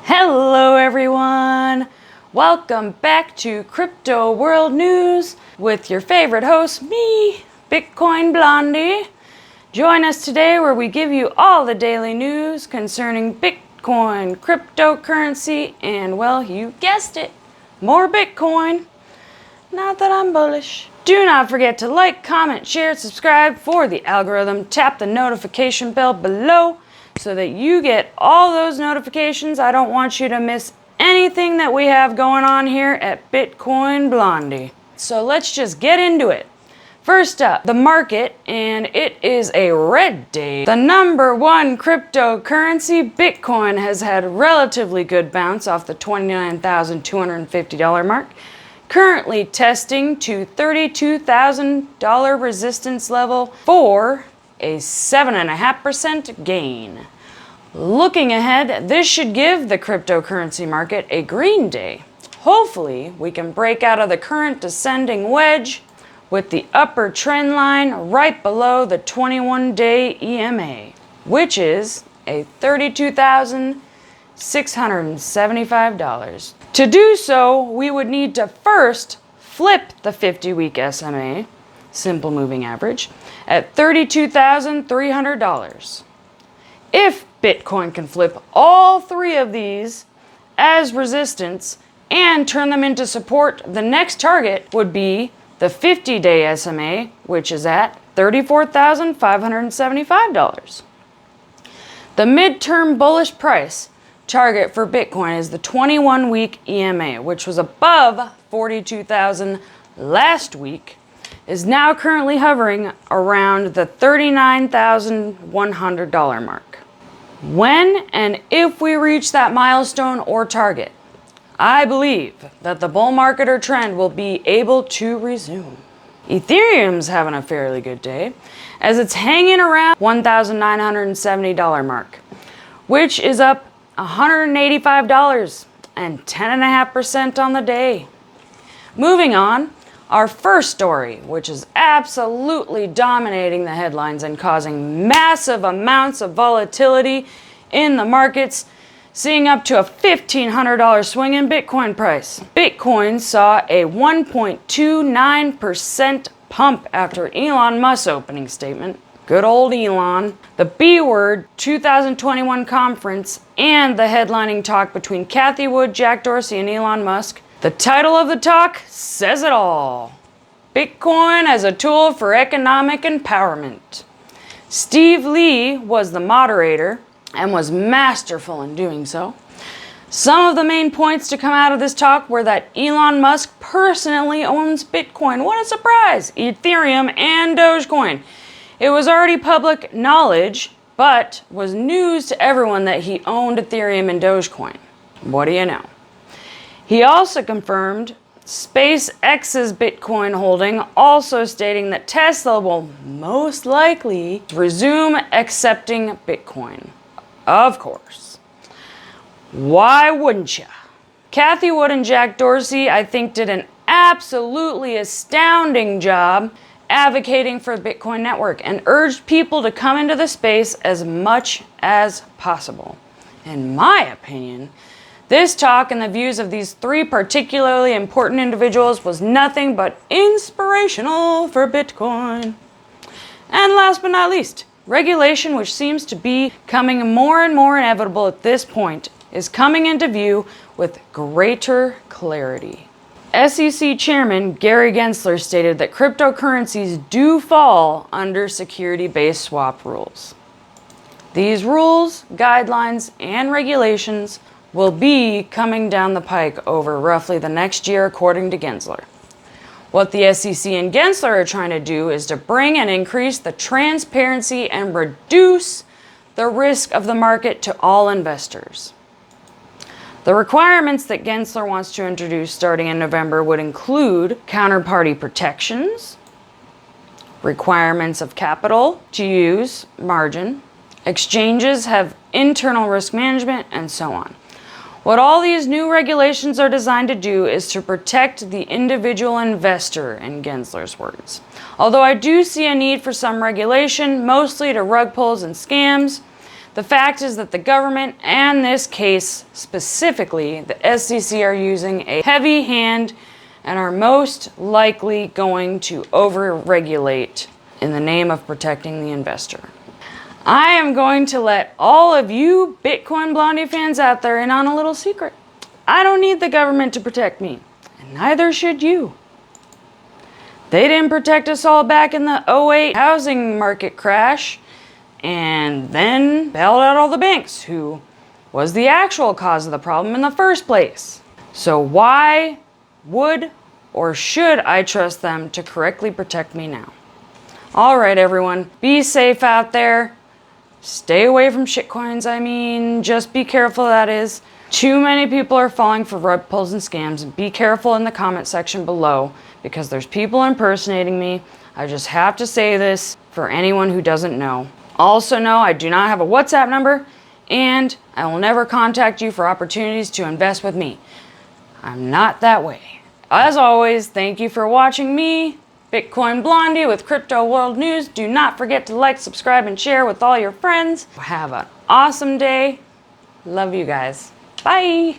Hello everyone! Welcome back to Crypto World News with your favorite host, me, Bitcoin Blondie. Join us today where we give you all the daily news concerning Bitcoin, cryptocurrency, and well, you guessed it, more Bitcoin. Not that I'm bullish. Do not forget to like, comment, share, subscribe for the algorithm. Tap the notification bell below so that you get all those notifications. I don't want you to miss anything that we have going on here at Bitcoin Blondie. So let's just get into it. First up, the market, and it is a red day. The number one cryptocurrency, Bitcoin, has had a relatively good bounce off the $29,250 mark, currently testing to $32,000 resistance level for a 7.5% gain. Looking ahead, this should give the cryptocurrency market a green day. Hopefully, we can break out of the current descending wedge with the upper trend line right below the 21-day EMA, which is a $32,675. To do so, we would need to first flip the 50-week SMA, simple moving average, at $32,300. If Bitcoin can flip all three of these as resistance and turn them into support, the next target would be the 50-day SMA, which is at $34,575. The midterm bullish price target for Bitcoin is the 21-week EMA, which was above 42,000 last week, is now currently hovering around the $39,100 mark. When and if we reach that milestone or target, I believe that the bull market or trend will be able to resume. Ethereum's having a fairly good day, as it's hanging around $1,970 mark, which is up $185 and 10.5% on the day. Moving on, our first story, which is absolutely dominating the headlines and causing massive amounts of volatility in the markets, seeing up to a $1,500 swing in Bitcoin price. Bitcoin saw a 1.29% pump after Elon Musk's opening statement. Good old Elon. The B Word 2021 conference and the headlining talk between Cathie Wood, Jack Dorsey, and Elon Musk. The title of the talk says it all. Bitcoin as a tool for economic empowerment. Steve Lee was the moderator and was masterful in doing so. Some of the main points to come out of this talk were that Elon Musk personally owns Bitcoin. What a surprise! Ethereum and Dogecoin. It was already public knowledge, but was news to everyone that he owned Ethereum and Dogecoin. What do you know? He also confirmed SpaceX's Bitcoin holding, also stating that Tesla will most likely resume accepting Bitcoin. Of course. Why wouldn't you? Cathie Wood and Jack Dorsey, I think, did an absolutely astounding job advocating for the Bitcoin network and urged people to come into the space as much as possible. In my opinion, this talk and the views of these three particularly important individuals was nothing but inspirational for Bitcoin. And last but not least, regulation, which seems to be becoming more and more inevitable at this point, is coming into view with greater clarity. SEC Chairman Gary Gensler stated that cryptocurrencies do fall under security-based swap rules. These rules, guidelines, and regulations will be coming down the pike over roughly the next year, according to Gensler. What the SEC and Gensler are trying to do is to bring and increase the transparency and reduce the risk of the market to all investors. The requirements that Gensler wants to introduce starting in November would include counterparty protections, requirements of capital to use, margin, exchanges have internal risk management, and so on. What all these new regulations are designed to do is to protect the individual investor, in Gensler's words. Although I do see a need for some regulation, mostly to rug pulls and scams, The fact is that the government, and this case specifically, the SEC, are using a heavy hand and are most likely going to over-regulate in the name of protecting the investor. I am going to let all of you Bitcoin Blondie fans out there in on a little secret. I don't need the government to protect me, and neither should you. They didn't protect us all back in the 2008 housing market crash and then bailed out all the banks, who was the actual cause of the problem in the first place. So why would or should I trust them to correctly protect me now? All right, everyone, be safe out there. Stay away from shitcoins. I mean, just be careful, that is. Too many people are falling for rug pulls and scams, and be careful in the comment section below because there's people impersonating me. I just have to say this for anyone who doesn't know. Also know I do not have a WhatsApp number, and I will never contact you for opportunities to invest with me. I'm not that way. As always, thank you for watching me, Bitcoin Blondie with Crypto World News. Do not forget to like, subscribe, and share with all your friends. Have an awesome day. Love you guys. Bye.